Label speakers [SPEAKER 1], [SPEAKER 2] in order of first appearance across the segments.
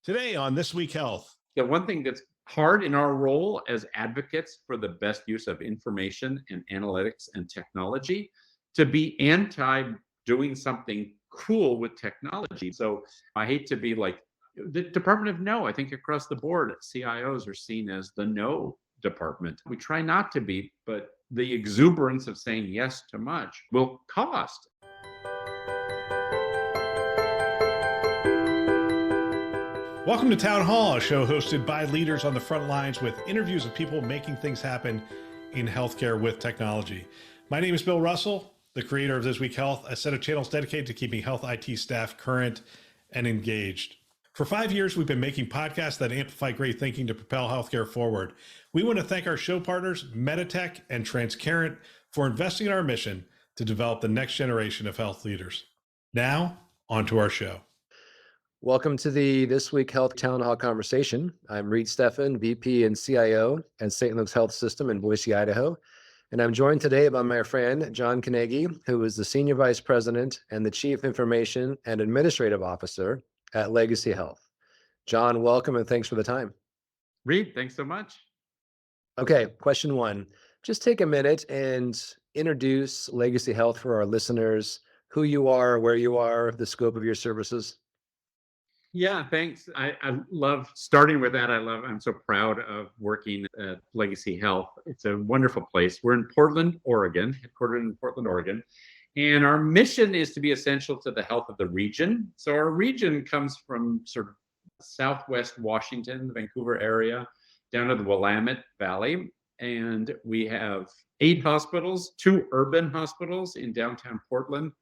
[SPEAKER 1] Today on This Week Health.
[SPEAKER 2] The one thing that's hard in our role as advocates for the best use of information and analytics and technology to be anti doing something cool with technology. So I hate to be like the Department of No. I think across the board, CIOs are seen as the no department. We try not to be, but the exuberance of saying yes to much will cost.
[SPEAKER 1] Welcome to Town Hall, a show hosted by leaders on the front lines with interviews of people making things happen in healthcare with technology. My name is Bill Russell, the creator of This Week Health, a set of channels dedicated to keeping health IT staff current and engaged. For 5 years, we've been making podcasts that amplify great thinking to propel healthcare forward. We want to thank our show partners, Meditech and Transcarent, for investing in our mission to develop the next generation of health leaders. Now, on to our show.
[SPEAKER 3] Welcome to the This Week Health Town Hall conversation. I'm Reid Stephan, VP and CIO at St. Luke's Health System in Boise, Idaho. And I'm joined today by my friend, John Kenagy, who is the Senior Vice President and the Chief Information and Administrative Officer at Legacy Health. John, welcome and thanks for the time.
[SPEAKER 2] Reid, thanks so much.
[SPEAKER 3] Okay, question one. Just take a minute and introduce Legacy Health for our listeners, who you are, where you are, the scope of your services.
[SPEAKER 2] Yeah, thanks. I love starting with that. I'm so proud of working at Legacy Health. It's a wonderful place. We're in Portland, Oregon, headquartered in Portland, Oregon. And our mission is to be essential to the health of the region. So our region comes from sort of Southwest Washington, the Vancouver area, down to the Willamette Valley. And we have 8 hospitals, 2 urban hospitals in downtown Portland,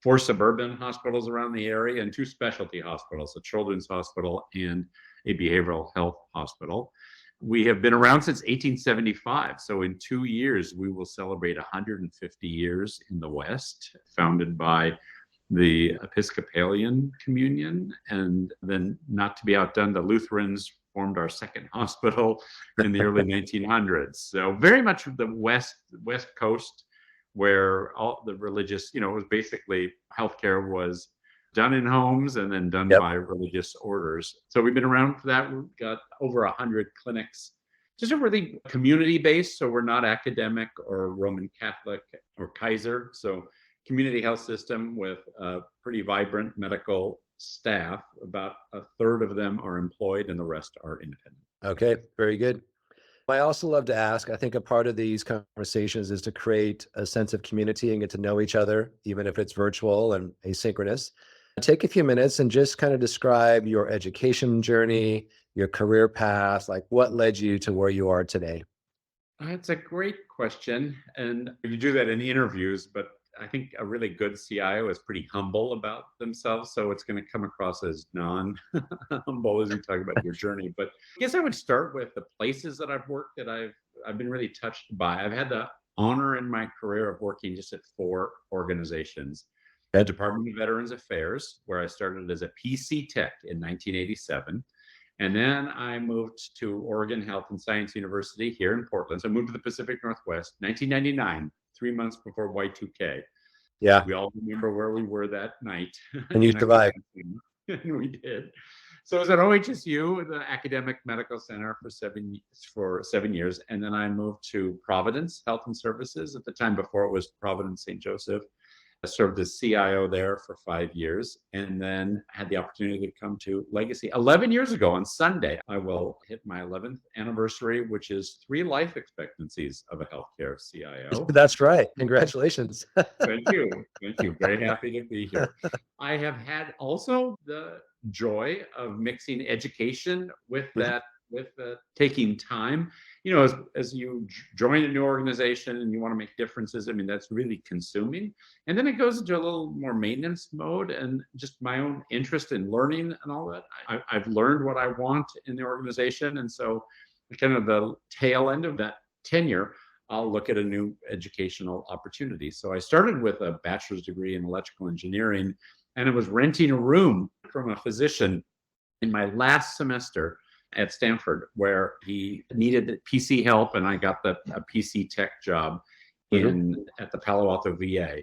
[SPEAKER 2] 4 suburban hospitals around the area, and 2 specialty hospitals, a children's hospital and a behavioral health hospital. We have been around since 1875. So in 2 years, we will celebrate 150 years in the West, founded by the Episcopalian Communion. And then, not to be outdone, the Lutherans formed our second hospital in the early 1900s. So very much the West Coast, where all the religious, it was basically healthcare was done in homes and then done by religious orders. So we've been around for that. We've got over 100 clinics, just really community-based. So we're not academic or Roman Catholic or Kaiser. So community health system with a pretty vibrant medical staff. About a third of them are employed and the rest are independent.
[SPEAKER 3] Okay, very good. I also love to ask, I think a part of these conversations is to create a sense of community and get to know each other, even if it's virtual and asynchronous. Take a few minutes and just kind of describe your education journey, your career path, like what led you to where you are today.
[SPEAKER 2] That's a great question. And you do that in interviews, but I think a really good CIO is pretty humble about themselves. So it's going to come across as non-humble as you talk about your journey. But I guess I would start with the places that I've worked that I've been really touched by. I've had the honor in my career of working just at 4 organizations. The Department of Veterans Affairs, where I started as a PC tech in 1987. And then I moved to Oregon Health and Science University here in Portland. So I moved to the Pacific Northwest, 1999. 3 months before Y2K.
[SPEAKER 3] Yeah.
[SPEAKER 2] We all remember where we were that night.
[SPEAKER 3] And you survived.
[SPEAKER 2] And we did. So I was at OHSU, the Academic Medical Center, for 7 years. And then I moved to Providence Health and Services. At the time before it was Providence St. Joseph. I served as CIO there for 5 years, and then had the opportunity to come to Legacy 11 years ago on Sunday. I will hit my 11th anniversary, which is 3 life expectancies of a healthcare CIO.
[SPEAKER 3] That's right. Congratulations.
[SPEAKER 2] Thank you. Thank you. Very happy to be here. I have had also the joy of mixing education with that, with taking time. As you join a new organization and you want to make differences, I mean, that's really consuming. And then it goes into a little more maintenance mode and just my own interest in learning and all that. I've learned what I want in the organization. And so kind of the tail end of that tenure, I'll look at a new educational opportunity. So I started with a bachelor's degree in electrical engineering, and I was renting a room from a physician in my last semester at Stanford, where he needed PC help, and I got a PC tech job at the Palo Alto VA.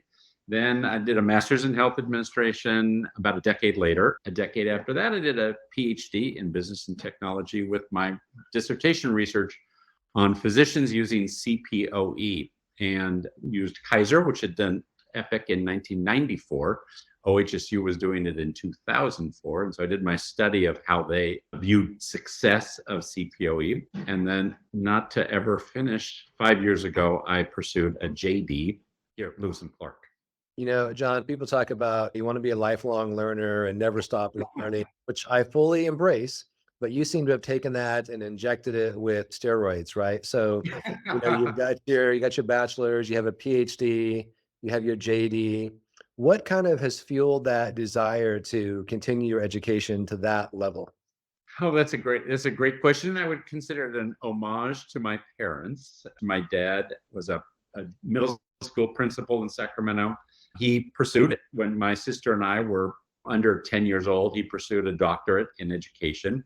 [SPEAKER 2] Then I did a master's in health administration about a decade later. A decade after that, I did a PhD in business and technology with my dissertation research on physicians using CPOE, and used Kaiser, which had done Epic in 1994. OHSU was doing it in 2004. And so I did my study of how they viewed success of CPOE. And then, not to ever finish, 5 years ago, I pursued a JD here at Lewis and Clark.
[SPEAKER 3] You know, John, people talk about you want to be a lifelong learner and never stop learning, which I fully embrace. But you seem to have taken that and injected it with steroids, right? So, you got your bachelor's, you have a PhD, you have your JD. What kind of has fueled that desire to continue your education to that level?
[SPEAKER 2] Oh, that's a great question. I would consider it an homage to my parents. My dad was a middle school principal in Sacramento. He pursued it when my sister and I were under 10 years old. He pursued a doctorate in education.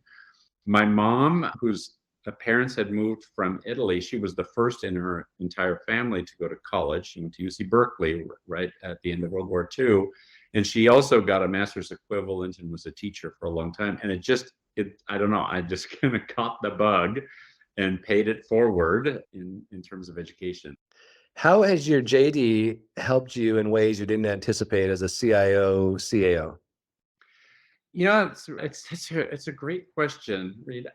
[SPEAKER 2] My mom, whose parents had moved from Italy, she was the first in her entire family to go to college. She went to UC Berkeley right at the end of World War II. And she also got a master's equivalent and was a teacher for a long time. And I don't know, I just kind of caught the bug and paid it forward in terms of education.
[SPEAKER 3] How has your JD helped you in ways you didn't anticipate as a CIO, CAO?
[SPEAKER 2] It's a great question, Reed.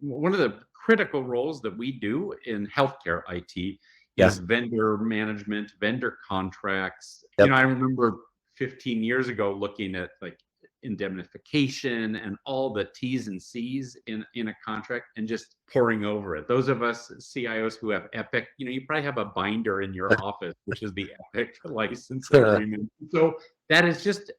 [SPEAKER 2] One of the critical roles that we do in healthcare IT
[SPEAKER 3] Yeah.
[SPEAKER 2] is vendor management, vendor contracts.
[SPEAKER 3] Yep.
[SPEAKER 2] I remember 15 years ago looking at like indemnification and all the T's and C's in a contract and just pouring over it. Those of us CIOs who have Epic, you probably have a binder in your office, which is the Epic license agreement. So that has just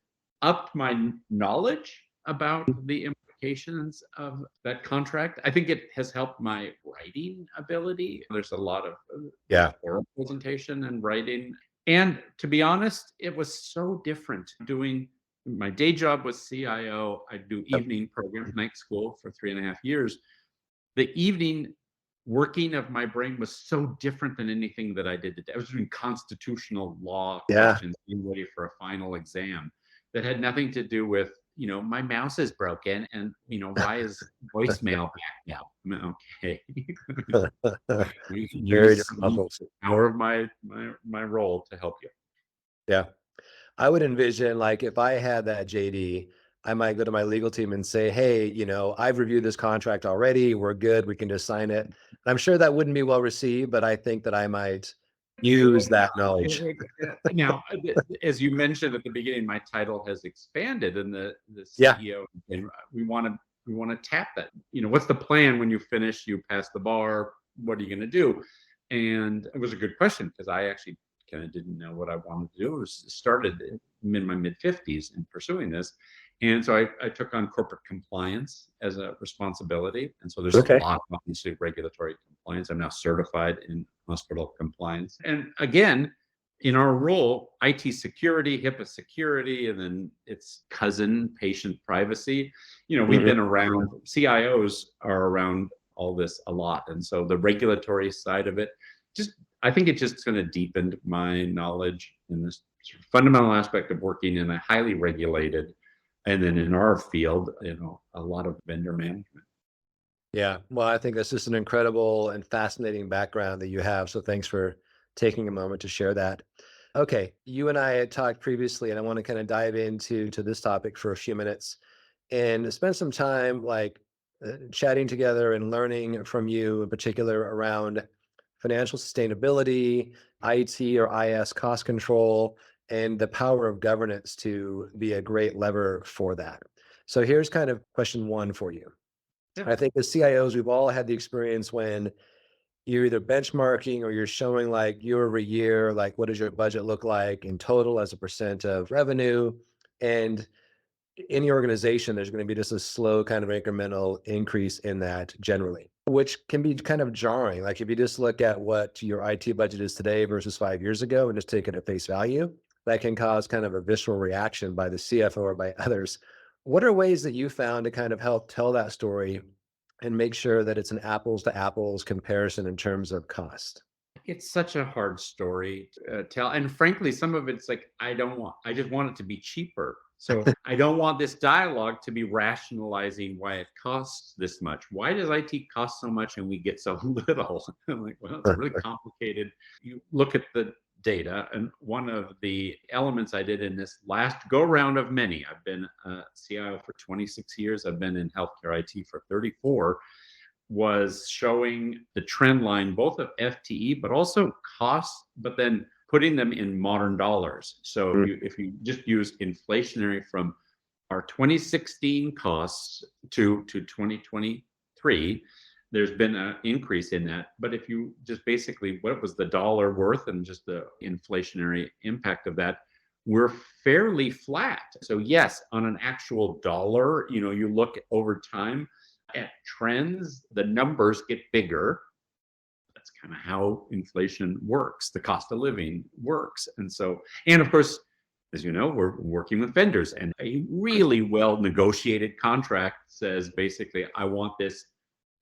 [SPEAKER 2] upped my knowledge about the implications of that contract. I think it has helped my writing ability. There's a lot of oral presentation and writing. And to be honest, it was so different doing my day job was CIO. I do evening programs, night school for 3.5 years. The evening working of my brain was so different than anything that I did today. I was doing constitutional law questions, being ready for a final exam that had nothing to do with, my mouse is broken and, why is voicemail back now? Okay.
[SPEAKER 3] Very different levels.
[SPEAKER 2] Power of my role to help you.
[SPEAKER 3] Yeah. I would envision, like, if I had that JD, I might go to my legal team and say, hey, I've reviewed this contract already. We're good. We can just sign it. I'm sure that wouldn't be well received, but I think that I might use that knowledge.
[SPEAKER 2] Now, as you mentioned at the beginning, my title has expanded, and the CEO, and we want to tap that. What's the plan when you finish? You pass the bar. What are you going to do? And it was a good question because I actually kind of didn't know what I wanted to do. I started in my mid-50s in pursuing this. And so I took on corporate compliance as a responsibility. And so there's a lot of obviously regulatory compliance. I'm now certified in hospital compliance. And again, in our role, IT security, HIPAA security, and then its cousin, patient privacy. We've been around, CIOs are around all this a lot. And so the regulatory side of it, I think it just going to deepen my knowledge in this fundamental aspect of working in a highly regulated, and then in our field, a lot of vendor management.
[SPEAKER 3] Yeah. Well, I think that's just an incredible and fascinating background that you have. So thanks for taking a moment to share that. Okay. You and I had talked previously, and I want to kind of dive into this topic for a few minutes and spend some time chatting together and learning from you in particular around financial sustainability, IT or IS cost control, and the power of governance to be a great lever for that. So here's kind of question one for you.
[SPEAKER 2] Yeah.
[SPEAKER 3] I think as CIOs, we've all had the experience when you're either benchmarking or you're showing like year over year, like what does your budget look like in total as a percent of revenue? And in your organization, there's going to be just a slow kind of incremental increase in that generally, which can be kind of jarring. Like if you just look at what your IT budget is today versus 5 years ago and just take it at face value, that can cause kind of a visceral reaction by the CFO or by others. What are ways that you found to kind of help tell that story and make sure that it's an apples to apples comparison in terms of cost?
[SPEAKER 2] It's such a hard story to tell. And frankly, some of it's like, I just want it to be cheaper. So I don't want this dialogue to be rationalizing why it costs this much. Why does IT cost so much and we get so little? I'm like, well, it's really complicated. You look at the data, and one of the elements I did in this last go round of many, I've been a CIO for 26 years, I've been in healthcare IT for 34, was showing the trend line both of FTE but also costs, but then putting them in modern dollars. So if you just use inflationary from our 2016 costs to 2023, there's been an increase in that. But if you just basically, what was the dollar worth and just the inflationary impact of that, we're fairly flat. So yes, on an actual dollar, you look over time at trends, the numbers get bigger. That's kind of how inflation works. The cost of living works. And of course, as you know, we're working with vendors, and a really well negotiated contract says basically, I want this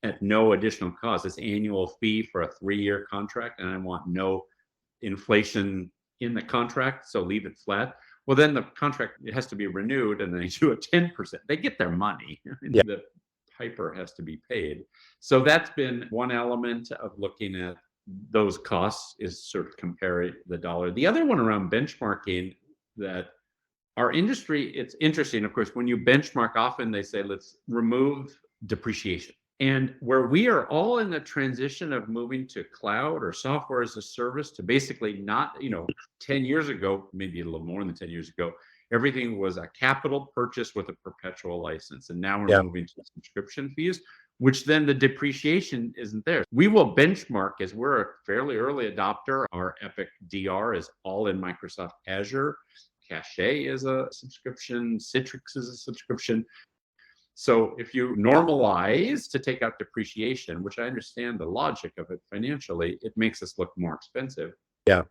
[SPEAKER 2] at no additional cost, this annual fee for a 3-year contract, and I want no inflation in the contract, so leave it flat. Well, then the contract, it has to be renewed, and they do a 10%. They get their money.
[SPEAKER 3] Yeah.
[SPEAKER 2] The piper has to be paid. So that's been one element of looking at those costs, is sort of comparing the dollar. The other one around benchmarking, that our industry, it's interesting. Of course, when you benchmark, often they say, let's remove depreciation. And where we are all in the transition of moving to cloud or software as a service, to basically not, 10 years ago, maybe a little more than 10 years ago, everything was a capital purchase with a perpetual license. And now we're moving to subscription fees, which then the depreciation isn't there. We will benchmark, as we're a fairly early adopter. Our Epic DR is all in Microsoft Azure. Cache is a subscription. Citrix is a subscription. So if you normalize to take out depreciation, which I understand the logic of it financially, it makes us look more expensive.
[SPEAKER 3] Yeah.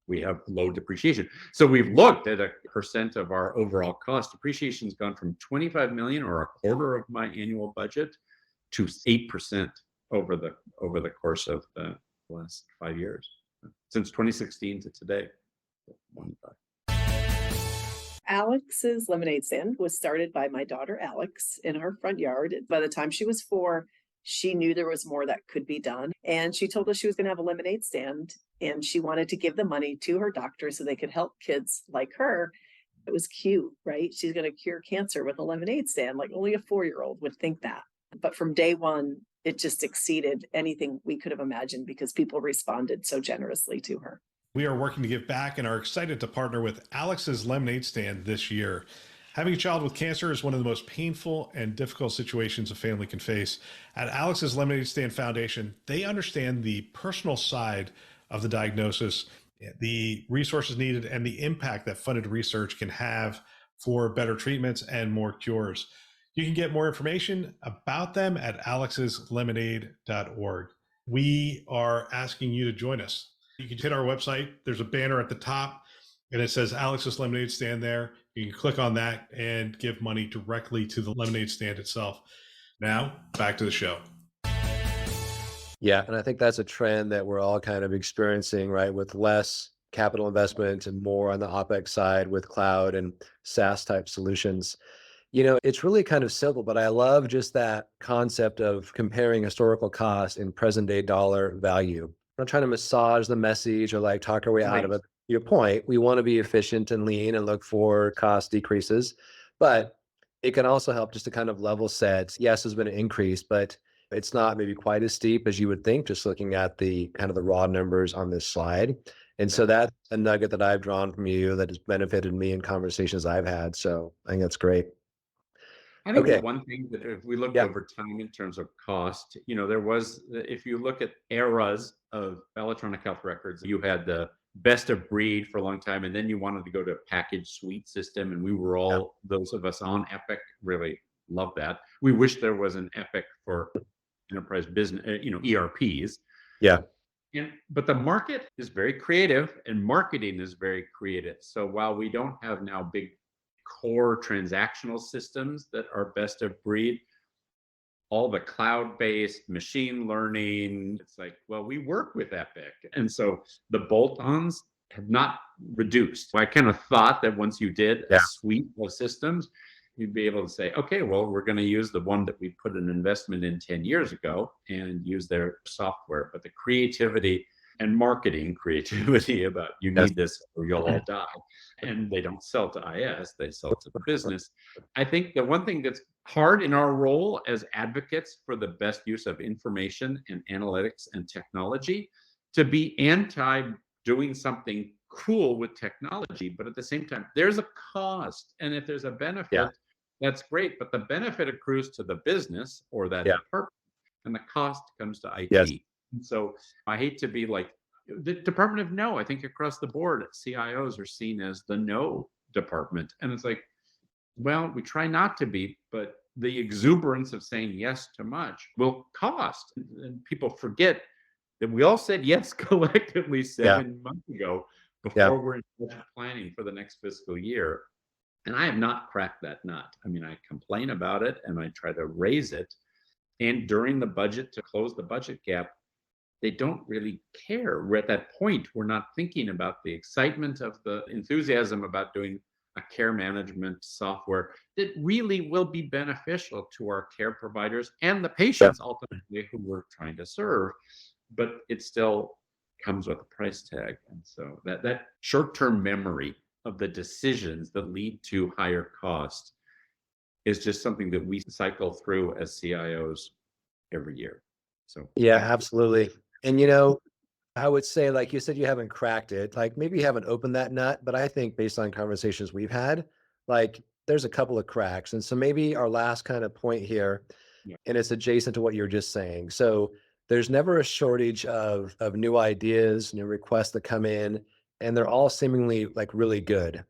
[SPEAKER 2] We have low depreciation. So we've looked at a percent of our overall cost. Depreciation's gone from 25 million, or a quarter of my annual budget, to 8% over the course of the last 5 years, since 2016 to today. 1.5.
[SPEAKER 4] Alex's lemonade stand was started by my daughter Alex in her front yard. By the time she was 4, she knew there was more that could be done. And she told us she was going to have a lemonade stand, and she wanted to give the money to her doctor so they could help kids like her. It was cute, right? She's going to cure cancer with a lemonade stand. Like, only a 4-year-old would think that. But from day one, it just exceeded anything we could have imagined, because people responded so generously to her.
[SPEAKER 1] We are working to give back and are excited to partner with Alex's Lemonade Stand this year. Having a child with cancer is one of the most painful and difficult situations a family can face. At Alex's Lemonade Stand Foundation, they understand the personal side of the diagnosis, the resources needed, and the impact that funded research can have for better treatments and more cures. You can get more information about them at alexslemonade.org. We are asking you to join us. You can hit our website. There's a banner at the top, and it says Alex's Lemonade Stand there. You can click on that and give money directly to the lemonade stand itself. Now, back to the show.
[SPEAKER 3] Yeah, and I think that's a trend that we're all kind of experiencing, right? With less capital investment and more on the OpEx side with cloud and SaaS type solutions. It's really kind of simple, but I love just that concept of comparing historical cost and present day dollar value. I'm not trying to massage the message or like talk our way out of it. Your point, we want to be efficient and lean and look for cost decreases, but it can also help just to kind of level set. Yes, there's been an increase, but it's not maybe quite as steep as you would think, just looking at the kind of the raw numbers on this slide. And so that's a nugget that I've drawn from you that has benefited me in conversations I've had. So I think that's great.
[SPEAKER 2] I think the one thing that if we look over time in terms of cost, there was, if you look at eras of electronic health records, you had the best of breed for a long time, and then you wanted to go to a package suite system, and we were all, those of us on Epic, really love that. We wish there was an Epic for enterprise business, ERPs.
[SPEAKER 3] Yeah.
[SPEAKER 2] But the market is very creative, and marketing is very creative. So while we don't have now big core transactional systems that are best of breed, all the cloud-based machine learning. It's like, well, we work with Epic. And so the bolt-ons have not reduced. I kind of thought that once you did a suite of systems, you'd be able to say, okay, well, we're going to use the one that we put an investment in 10 years ago and use their software. But the creativity and marketing creativity about you need this or you'll all die. And they don't sell to IS, they sell to the business. I think the one thing that's hard in our role as advocates for the best use of information and analytics and technology to be anti doing something cool with technology, but at the same time, there's a cost. And if there's a benefit, that's great, but the benefit accrues to the business or that department, and the cost comes to IT. And so I hate to be like the Department of No. I think across the board, CIOs are seen as the no department. And it's like, well, we try not to be, but the exuberance of saying yes to much will cost. And people forget that we all said yes collectively 7 months ago before we're in planning for the next fiscal year. And I have not cracked that nut. I mean, I complain about it and I try to raise it. And during the budget, to close the budget gap, they don't really care. We're at that point, we're not thinking about the excitement of the enthusiasm about doing a care management software that really will be beneficial to our care providers and the patients ultimately who we're trying to serve. But it still comes with a price tag. And so that short-term memory of the decisions that lead to higher cost is just something that we cycle through as CIOs every year. So
[SPEAKER 3] absolutely. And I would say, like you said, you haven't cracked it. Like maybe you haven't opened that nut, but I think based on conversations we've had, like there's a couple of cracks. And so maybe our last kind of point here, and it's adjacent to what you're just saying. So there's never a shortage of new ideas, new requests that come in, and they're all seemingly like really good.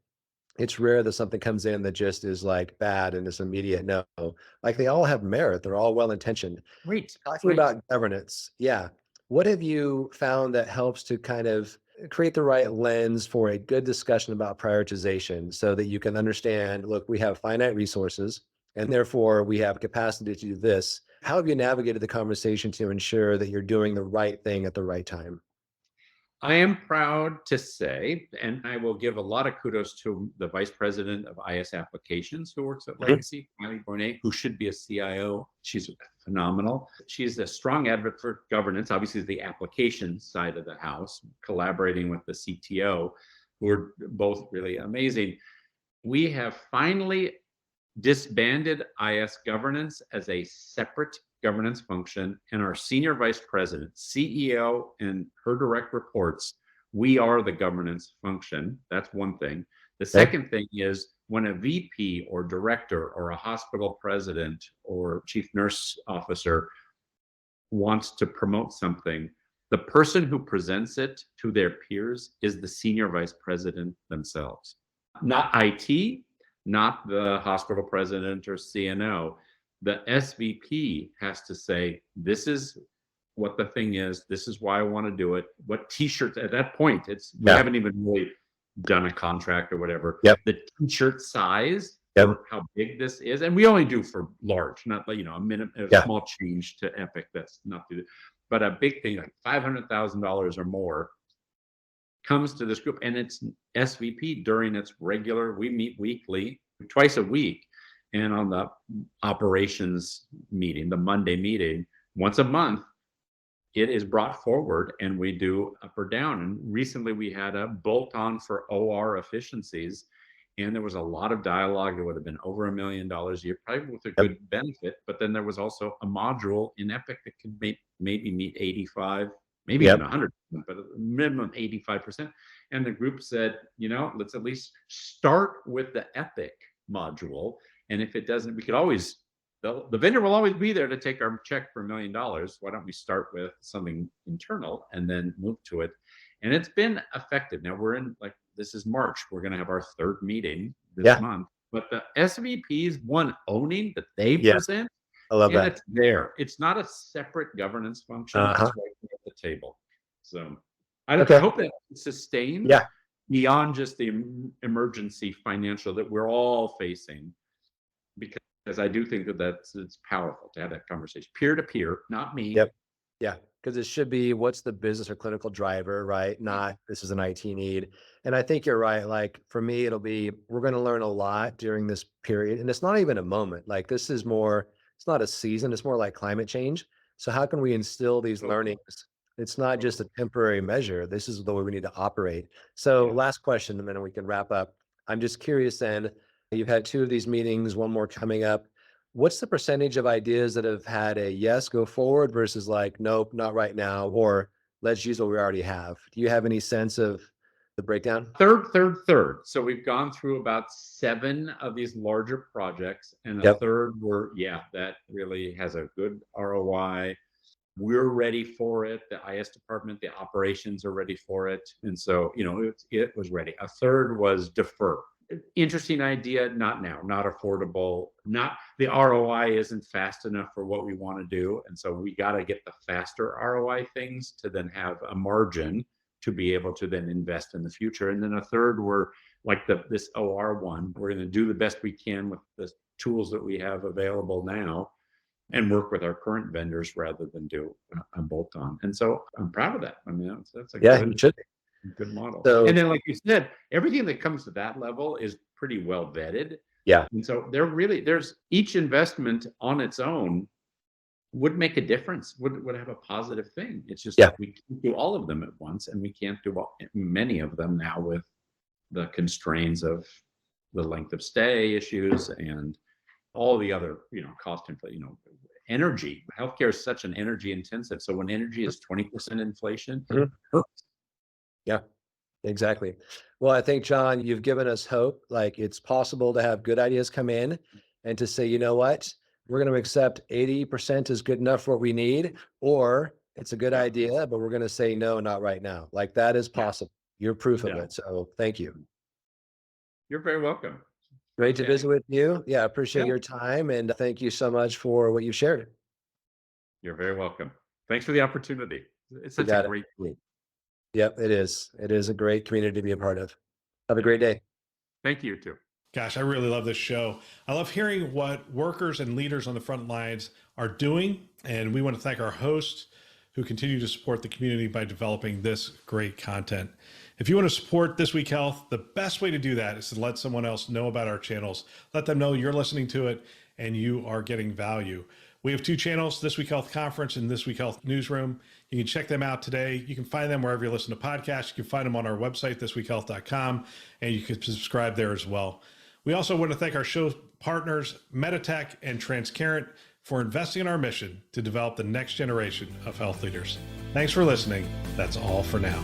[SPEAKER 3] It's rare that something comes in that just is like bad and it's immediate no. Like they all have merit. They're all well-intentioned. Talking about governance, what have you found that helps to kind of create the right lens for a good discussion about prioritization so that you can understand, look, we have finite resources and therefore we have capacity to do this. How have you navigated the conversation to ensure that you're doing the right thing at the right time?
[SPEAKER 2] I am proud to say, and I will give a lot of kudos to the vice president of IS Applications who works at Legacy, Miley Bonet, who should be a CIO. She's phenomenal. She's a strong advocate for governance, obviously the application side of the house, collaborating with the CTO, who are both really amazing. We have finally disbanded IS governance as a separate governance function, and our senior vice president, CEO, and her direct reports, we are the governance function. That's one thing. The second thing is when a VP or director or a hospital president or chief nurse officer wants to promote something, the person who presents it to their peers is the senior vice president themselves, not IT, not the hospital president or CNO. The SVP has to say, this is what the thing is. This is why I want to do it. What t-shirts at that point, we haven't even really done a contract or whatever. The t-shirt size, how big this is. And we only do for large, not like, a small change to Epic. That's not the, but a big thing like $500,000 or more comes to this group, and it's SVP during its regular, we meet weekly, twice a week. And on the operations meeting, the Monday meeting, once a month, it is brought forward and we do up or down. And recently we had a bolt-on for OR efficiencies. And there was a lot of dialogue. It would have been over $1 million a year, probably with a good benefit. But then there was also a module in Epic that could maybe meet 85, maybe even 100, but a minimum 85%. And the group said, let's at least start with the Epic module. And if it doesn't, we could always, the vendor will always be there to take our check for $1 million. Why don't we start with something internal and then move to it? And it's been effective. Now we're in, like, this is March. We're going to have our third meeting this month. But the SVPs, owning that they present,
[SPEAKER 3] I love that.
[SPEAKER 2] It's there. It's not a separate governance function. It's right there at the table. So I hope that sustains beyond just the emergency financial that we're all facing. Because because I do think it's powerful to have that conversation, peer to peer, not me.
[SPEAKER 3] Yep. Yeah. Because it should be what's the business or clinical driver, right? Not this is an IT need. And I think you're right. Like for me, it'll be we're going to learn a lot during this period. And it's not even a moment. Like this is more, it's not a season, it's more like climate change. So how can we instill these
[SPEAKER 2] Totally.
[SPEAKER 3] learnings? It's not just a temporary measure. This is the way we need to operate. So
[SPEAKER 2] Yeah.
[SPEAKER 3] last question, and then we can wrap up. I'm just curious then, you've had 2 of these meetings, one more coming up. What's the percentage of ideas that have had a yes, go forward versus like, nope, not right now, or let's use what we already have? Do you have any sense of the breakdown?
[SPEAKER 2] Third. So we've gone through about 7 of these larger projects, and a
[SPEAKER 3] Yep.
[SPEAKER 2] third that really has a good ROI. We're ready for it. The IS department, the operations are ready for it. And so, it was ready. A third was defer. Interesting idea, not now, not affordable, not the ROI isn't fast enough for what we want to do. And so we got to get the faster ROI things to then have a margin to be able to then invest in the future. And then a third were like this OR one. We're going to do the best we can with the tools that we have available now and work with our current vendors rather than do a bolt on. And so I'm proud of that. I mean, that's a
[SPEAKER 3] Yeah, you should.
[SPEAKER 2] good model.
[SPEAKER 3] So-
[SPEAKER 2] and then, like you said, everything that comes to that level is pretty well vetted.
[SPEAKER 3] Yeah.
[SPEAKER 2] And so there's each investment on its own would make a difference, would have a positive thing. It's just
[SPEAKER 3] Yeah.
[SPEAKER 2] we can't do all of them at once, and we can't do many of them now with the constraints of the length of stay issues and all the other, cost inflation, energy. Healthcare is such an energy intensive. So when energy is 20% inflation, it
[SPEAKER 3] Mhm.
[SPEAKER 2] hurts.
[SPEAKER 3] Yeah, exactly. Well, I think, John, you've given us hope. Like it's possible to have good ideas come in and to say, you know what, we're going to accept 80% is good enough for what we need, or it's a good
[SPEAKER 2] Yeah.
[SPEAKER 3] idea, but we're going to say, no, not right now. Like that is possible. You're proof of
[SPEAKER 2] Yeah.
[SPEAKER 3] it. So thank you.
[SPEAKER 2] You're very welcome.
[SPEAKER 3] Great to
[SPEAKER 2] Okay.
[SPEAKER 3] visit with you. Yeah, I appreciate
[SPEAKER 2] Yeah.
[SPEAKER 3] your time. And thank you so much for what you've shared.
[SPEAKER 2] You're very welcome. Thanks for the opportunity. It's
[SPEAKER 3] You
[SPEAKER 2] such
[SPEAKER 3] got
[SPEAKER 2] a
[SPEAKER 3] it.
[SPEAKER 2] great group.
[SPEAKER 3] Yep, it is. It is a great community to be a part of. Have a great day.
[SPEAKER 2] Thank you too.
[SPEAKER 1] Gosh, I really love this show. I love hearing what workers and leaders on the front lines are doing. And we want to thank our hosts who continue to support the community by developing this great content. If you want to support This Week Health, the best way to do that is to let someone else know about our channels. Let them know you're listening to it and you are getting value. We have 2 channels, This Week Health Conference and This Week Health Newsroom. You can check them out today. You can find them wherever you listen to podcasts. You can find them on our website, thisweekhealth.com, and you can subscribe there as well. We also want to thank our show partners, Meditech and Transcarent, for investing in our mission to develop the next generation of health leaders. Thanks for listening. That's all for now.